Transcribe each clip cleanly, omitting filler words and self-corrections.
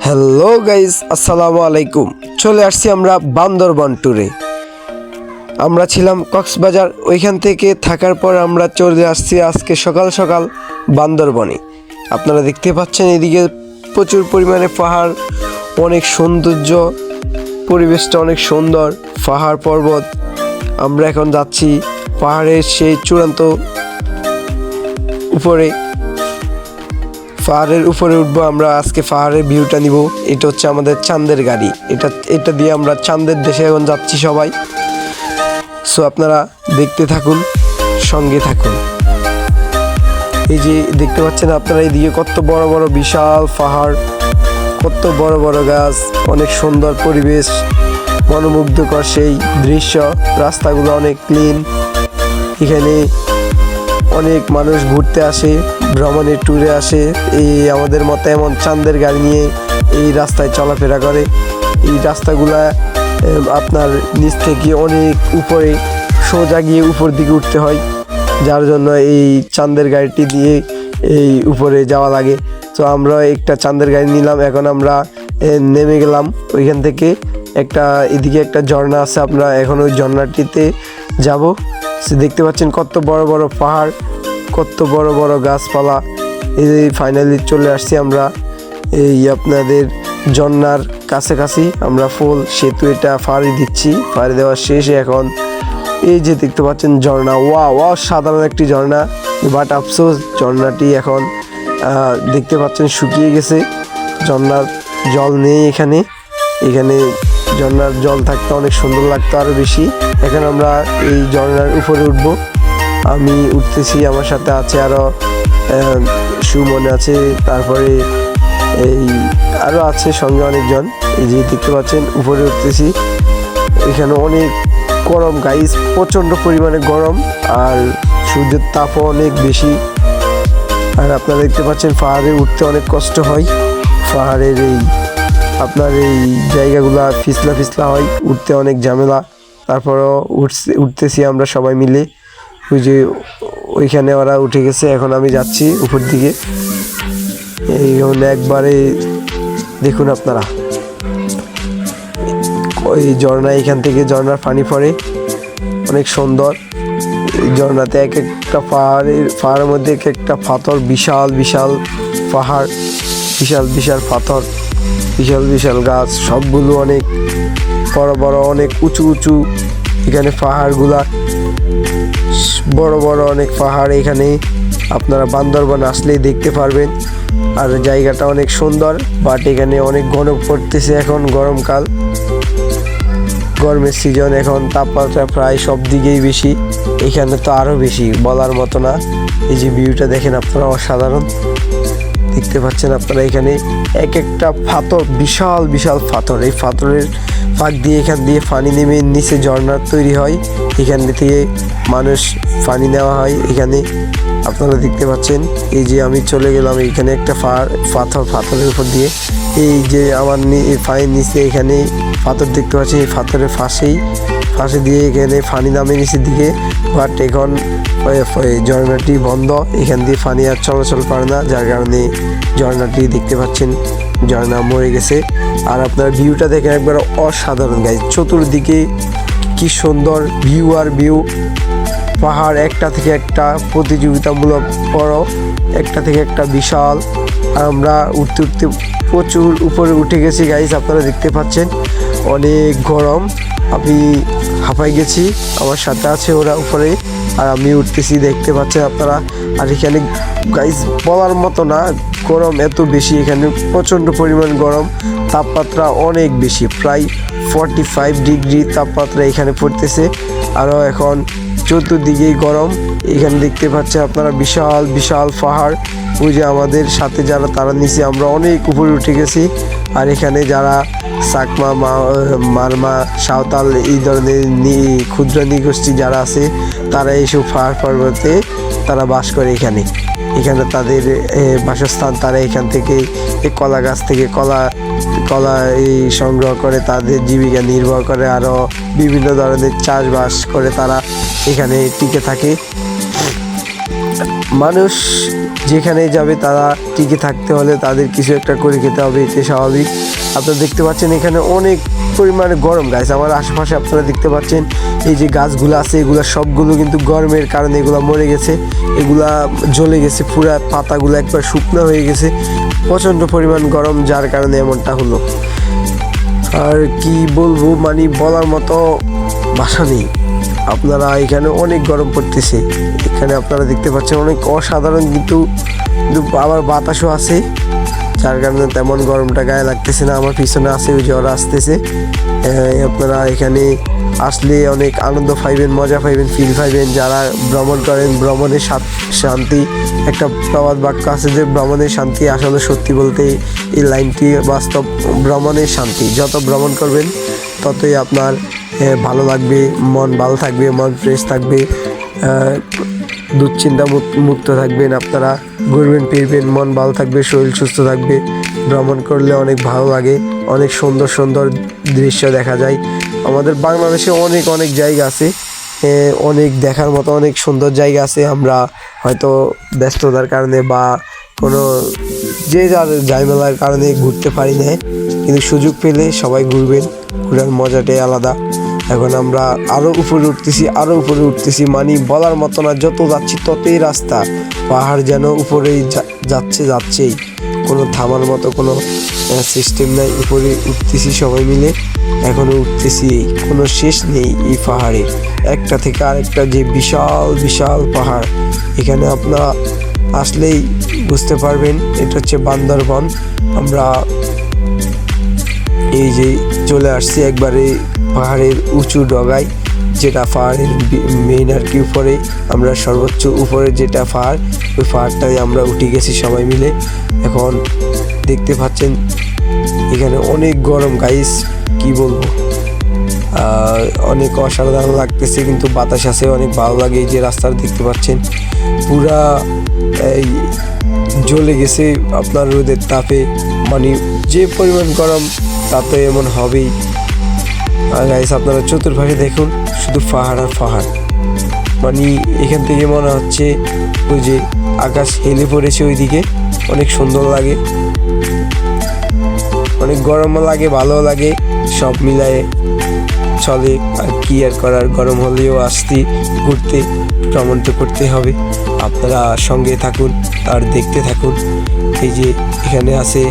Hello guys, আসসালামু আলাইকুম। চলে আসছি আমরা বান্দরবান ট্যুরে। আমরা ছিলাম কক্সবাজার, ওইখান থেকে থাকার পর আমরা চলে আসছি আজকে সকাল সকাল বান্দরবনে। আপনারা দেখতে পাচ্ছেন এদিকে প্রচুর পরিমাণে পাহাড়, অনেক সৌন্দর্য, পরিবেশটা অনেক সুন্দর, পাহাড় পর্বত। আমরা এখন যাচ্ছি পাহাড়ের সেই চূড়ান্ত উপরে, পাহাড়ের উপরে উঠবো আমরা। আজকে পাহাড়ের ভিউটা নিব। এটা হচ্ছে আমাদের চাঁদের গাড়ি, এটা দিয়ে আমরা চাঁদের দেশে এখন যাচ্ছি সবাই। সো আপনারা দেখতে থাকুন, সঙ্গে থাকুন। এই যে দেখতে পাচ্ছেন আপনারা, এইদিকে কত বড় বড় বিশাল পাহাড়, কত বড় বড় গাছ, অনেক সুন্দর পরিবেশ, মনোমুগ্ধকর সেই দৃশ্য। রাস্তাগুলো অনেক ক্লিন। এখানে অনেক মানুষ ঘুরতে আসে, ভ্রমণের ট্যুরে আসে। এই আমাদের মতো এমন চাঁদের গাড়ি নিয়ে এই রাস্তায় চলাফেরা করে। এই রাস্তাগুলা আপনার নিচ থেকে অনেক উপরে সোজা গিয়ে উপর দিকে উঠতে হয়, যার জন্য এই চাঁদের গাড়িটি দিয়ে এই উপরে যাওয়া লাগে। তো আমরা একটা চাঁদের গাড়ি নিলাম। এখন আমরা নেমে গেলাম ওইখান থেকে। এদিকে একটা ঝর্ণা আছে, আমরা এখন ওই ঝর্ণাটিতে যাব। দেখতে পাচ্ছেন কত বড় বড় পাহাড়, কত বড় বড় গাছপালা। এই ফাইনালি চলে আসছি আমরা এই আপনাদের ঝর্ণার কাছাকাছি। আমরা ফুল সেতু এটা পাড়ি দিচ্ছি, পাড়ি দেওয়ার শেষে এখন এই যে দেখতে পাচ্ছেন ঝর্ণা। ওয়া সাধারণ একটি ঝর্ণা, বাট আফসোস ঝর্ণাটি এখন দেখতে পাচ্ছেন শুকিয়ে গেছে। ঝর্ণার জল নেই এখানে। ঝর্ণার জল থাকতে অনেক সুন্দর লাগতো আরও বেশি। এখন আমরা এই ঝর্ণার উপরে উঠব। আমি উঠতেছি, আমার সাথে আছে আরও সুমন আছে, তারপরে এই আরও আছে সঙ্গে অনেকজন। এই যে দেখতে পাচ্ছেন উপরে উঠতেছি। এখানে অনেক গরম গাইস, প্রচণ্ড পরিমাণে গরম, আর সূর্যের তাপও অনেক বেশি। আর আপনারা দেখতে পাচ্ছেন পাহাড়ে উঠতে অনেক কষ্ট হয়। পাহাড়ের আপনার এই জায়গাগুলা পিছলা হয়, উঠতে অনেক ঝামেলা। তারপরও উঠতেছি আমরা সবাই মিলে। ওই যে ওইখানে ওরা উঠে গেছে, এখন আমি যাচ্ছি উপর দিকে। এই একবারে দেখুন আপনারা ওই ঝর্ণা, এখান থেকে ঝর্ণার পানি পড়ে, অনেক সুন্দর। এই ঝর্ণাতে এক একটা পাহাড়ের মধ্যে এক একটা পাথর, বিশাল বিশাল পাহাড়, বিশাল বিশাল পাথর, বিশাল বিশাল গাছ, সবগুলো অনেক বড় বড়, অনেক উঁচু উঁচু। এখানে পাহাড়গুলা বড় বড় অনেক পাহাড়। এখানে আপনারা বান্দরবান আসলেই দেখতে পারবেন। আর জায়গাটা অনেক সুন্দর, বাট এখানে অনেক গরম পড়তেছে। এখন গরমকাল, গরমের সিজন, এখন তাপমাত্রা প্রায় সব দিকেই বেশি। এখানে তো আরও বেশি, বলার মতো না। এই যে ভিউটা দেখেন আপনারা, অসাধারণ। দেখতে পাচ্ছেন আপনারা এখানে এক একটা পাথর, বিশাল বিশাল পাথর। এই পাথরের ফাঁক দিয়ে এখান দিয়ে পানি নেমে নিচে ঝর্ণা তৈরি হয়। এখান থেকে মানুষ পানি নেওয়া হয়। এখানে আপনারা দেখতে পাচ্ছেন। এই যে আমি চলে গেলাম এখানে একটা পাথরের উপর দিয়ে। এই যে আমার পায়ের নিচে এখানে পাথর দেখতে পাচ্ছি, এই পাথরের পাশে দিয়ে এখানে পানি নামে নিচের দিকে। বাট এখন ঝর্ণাটি বন্ধ, এখান দিয়ে পানি আর চলাচল করে না, যার কারণে ঝর্ণাটি দেখতে পাচ্ছেন ঝর্ণা মরে গেছে। আর আপনার ভিউটা দেখেন একবার অসাধারণ গাইজ, চতুর্দিকে কি সুন্দর ভিউ আর ভিউ। পাহাড় একটা থেকে একটা প্রতিযোগিতামূলক বড়, একটা থেকে একটা বিশাল। আর আমরা উঠতে উঠতে প্রচুর উপরে উঠে গেছি গাইজ, আপনারা দেখতে পাচ্ছেন। অনেক গরম, আমি হাঁপাই গেছি, আমার সাথে আছে ওরা উপরে, আর আমি উঠতেছি, দেখতে পাচ্ছেন আপনারা। আর এখানে গাইজ বলার মতো না, গরম এত বেশি, এখানে প্রচণ্ড পরিমাণ গরম, তাপমাত্রা অনেক বেশি, প্রায় 45 ডিগ্রি তাপমাত্রা এখানে পড়তেছে। আরও এখন চতুর্দিকেই গরম। এখানে দেখতে পাচ্ছেন আপনারা বিশাল বিশাল পাহাড়। ওই যে আমাদের সাথে যারা, তারা নিচে, আমরা অনেক উপরে উঠে গেছি। আর এখানে যারা চাকমা, মারমা, সাঁওতাল, এই ধরনের ক্ষুদ্র নৃগোষ্ঠী যারা আছে, তারা এইসব পাহাড় পর্বতে তারা বাস করে। এখানে তাদের বাসস্থান। তারা এখান থেকে এই কলা গাছ থেকে কলা এই সংগ্রহ করে তাদের জীবিকা নির্বাহ করে। আরও বিভিন্ন ধরনের চাষবাস করে তারা এখানে টিকে থাকে। মানুষ যেখানেই যাবে তারা টিকে থাকতে হলে তাদের কিছু একটা করে খেতে হবে, এটা স্বাভাবিক। আপনারা দেখতে পাচ্ছেন এখানে অনেক পরিমাণে গরম গাছ। আমার আশেপাশে আপনারা দেখতে পাচ্ছেন এই যে গাছগুলো আছে, এগুলো সবগুলো কিন্তু গরমের কারণে এগুলো মরে গেছে, এগুলা জ্বলে গেছে, পুরা পাতাগুলো একবার শুকনো হয়ে গেছে, প্রচণ্ড পরিমাণ গরম, যার কারণে এমনটা হলো। আর কি বলবো, মানে বলার মতো ভাষা নেই। আপনারা এখানে অনেক গরম পড়তেছে, এখানে আপনারা দেখতে পাচ্ছেন অনেক অসাধারণ, কিন্তু আবার বাতাসও আছে, যার কারণে তেমন গরমটা গায়ে লাগতেছে না। আমার পিছনে আছে ওই জ্বর আসতেছে। আপনারা এখানে আসলে অনেক আনন্দ পাইবেন, মজা পাইবেন, ফিল পাইবেন। যারা ভ্রমণ করেন, ভ্রমণের শান্তি, একটা প্রবাদ বাক্য আছে যে ভ্রমণের শান্তি, আসলে সত্যি বলতে এই লাইনটি বাস্তব। ভ্রমণের শান্তি, যত ভ্রমণ করবেন ততই আপনার ভালো লাগবে, মন ভালো থাকবে, মন ফ্রেশ থাকবে, দুশ্চিন্তা মুক্ত থাকবেন। আপনারা ঘুরবেন ফিরবেন, মন ভালো থাকবে, শরীর সুস্থ থাকবে। ভ্রমণ করলে অনেক ভালো লাগে, অনেক সুন্দর সুন্দর দৃশ্য দেখা যায়। আমাদের বাংলাদেশে অনেক অনেক জায়গা আছে, অনেক দেখার মতো অনেক সুন্দর জায়গা আছে। আমরা হয়তো ব্যস্ততার কারণে বা কোনো যে যার ঝামেলার কারণে ঘুরতে পারি না, কিন্তু সুযোগ পেলে সবাই ঘুরবেন, ঘোরার মজাটাই আলাদা। এখন আমরা আরও উপরে উঠতেছি, মানে বলার মতো না, যত যাচ্ছি ততই রাস্তা, পাহাড় যেন উপরেই যাচ্ছেই, কোনো থামার মতো কোনো সিস্টেম নাই। উপরে উঠতেছি সবাই মিলে, এখনও উঠতেছি, কোনো শেষ নেই এই পাহাড়ের, একটা থেকে আরেকটা যে বিশাল বিশাল পাহাড়। এখানে আপনারা আসলেই বুঝতে পারবেন এটা হচ্ছে বান্দরবন। আমরা এই যে চলে আসছি একবারে পাহাড়ের উঁচু ডগায়, যেটা পাহাড়ের মেইন আর কি উপরে, আমরা সর্বোচ্চ উপরে যেটা পাহাড়, ওই পাহাড়টায় আমরা উঠে গেছি সবাই মিলে। এখন দেখতে পাচ্ছেন এখানে অনেক গরম গাইস, কি বলবো, অনেক অসাধারণ লাগতেছে, কিন্তু বাতাস আছে, অনেক ভালো লাগে। এই যে রাস্তাটা দেখতে পাচ্ছেন পুরা এই জ্বলে গেছে আপনার রোদের তাপে, মানে যে পরিমাণ গরম তাতে এমন হবেই। আর গাইস আপনারা চতুর্পাশে দেখুন শুধু পাহাড় আর পাহাড়, মানে এখান থেকে মনে হচ্ছে ওই যে আকাশ হেলে পড়েছে ওইদিকে, অনেক সুন্দর লাগে, অনেক গরমও লাগে, ভালো লাগে, সব মিলায়ে চলে। আর কি আর করার, গরম হলেও আসতে ঘুরতে ভ্রমণ তো করতে হবে। আপনারা সঙ্গে থাকুন আর দেখতে থাকুন। এই যে এখানে আছে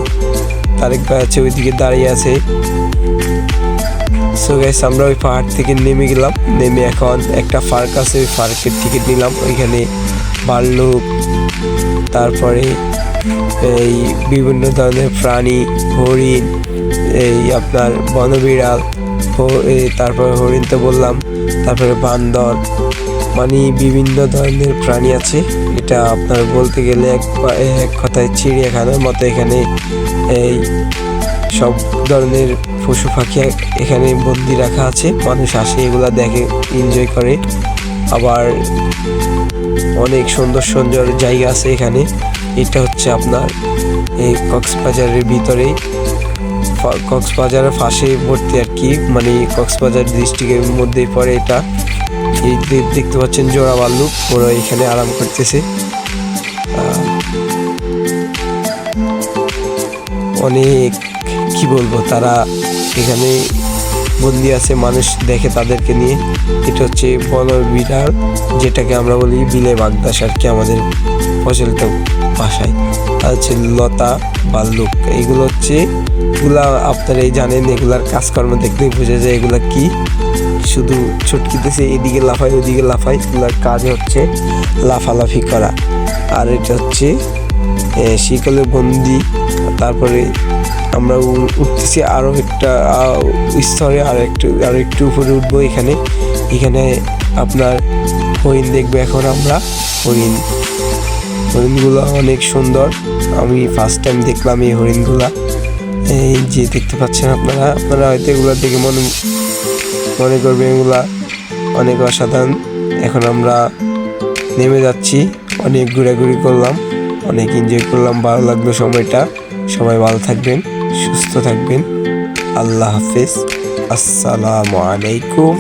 তারেক ভাই, আছে ওইদিকে দাঁড়িয়ে আছে। সো গাইস আমরা ওই পাহাড় থেকে নেমে গেলাম, নেমে এখন একটা পার্ক আছে, ওই পার্কের টিকিট নিলাম। ওইখানে ভাল্লুক, তারপরে এই বিভিন্ন ধরনের প্রাণী, হরিণ, এই আপনার বনবিড়াল, তারপরে হরিণ তো বললাম, তারপরে বান্দর, মানে বিভিন্ন ধরনের প্রাণী আছে। এটা আপনার বলতে গেলে এক কথায় চিড়িয়াখানার মতো। এখানে এই সব ধরনের পশু পাখি এখানে বন্দি রাখা আছে, মানুষ আসে এগুলা দেখে, এনজয় করে। আবার অনেক সুন্দর সুন্দর জায়গা আছে এখানে। এটা হচ্ছে আপনার এই কক্সবাজারের ভিতরেই, কক্সবাজারের পাশে ভর্তি আর কি, মানে কক্সবাজার ডিস্ট্রিক্টের মধ্যেই পড়ে এটা। এই দেখতে পাচ্ছেন জোড়া ভাল্লুক, ওরা এখানে আরাম করতেছে। অনেক কি বলবো, তারা এখানে বন্দি আছে, মানুষ দেখে তাদেরকে নিয়ে। এটা হচ্ছে বনবিড়াল, যেটাকে আমরা বলি বিলে বাগদাস আর কি আমাদের প্রচলিত ভাষায়। আর হচ্ছে লতা ভাল্লুক, এইগুলো হচ্ছে, এগুলা আপনারাই জানেন, এগুলার কাজকর্ম দেখলেই বোঝা যায় এগুলা কি, শুধু ছটকিতেছে, এদিকে লাফায় ওদিকে লাফায়, এগুলার কাজ হচ্ছে লাফালাফি করা। আর এটা হচ্ছে শিকলে বন্দি। তারপরে আমরা উঠতেছি আরও একটা স্তরে, আরো একটু উপরে উঠবো। এখানে আপনার হরিণ দেখবো এখন আমরা। হরিণগুলো অনেক সুন্দর, আমি ফার্স্ট টাইম দেখলাম এই হরিণগুলা। এই যে দেখতে পাচ্ছেন আপনারা হয়তো এগুলো দেখে মনে করবেন এগুলা অনেক অসাধারণ। এখন আমরা নেমে যাচ্ছি, অনেক ঘোরাঘুরি করলাম, অনেক এনজয় করলাম, ভালো লাগলো সময়টা। সবাই ভালো থাকবেন, সুস্থ থাকবেন, আল্লাহ হাফেজ, আসসালামু আলাইকুম।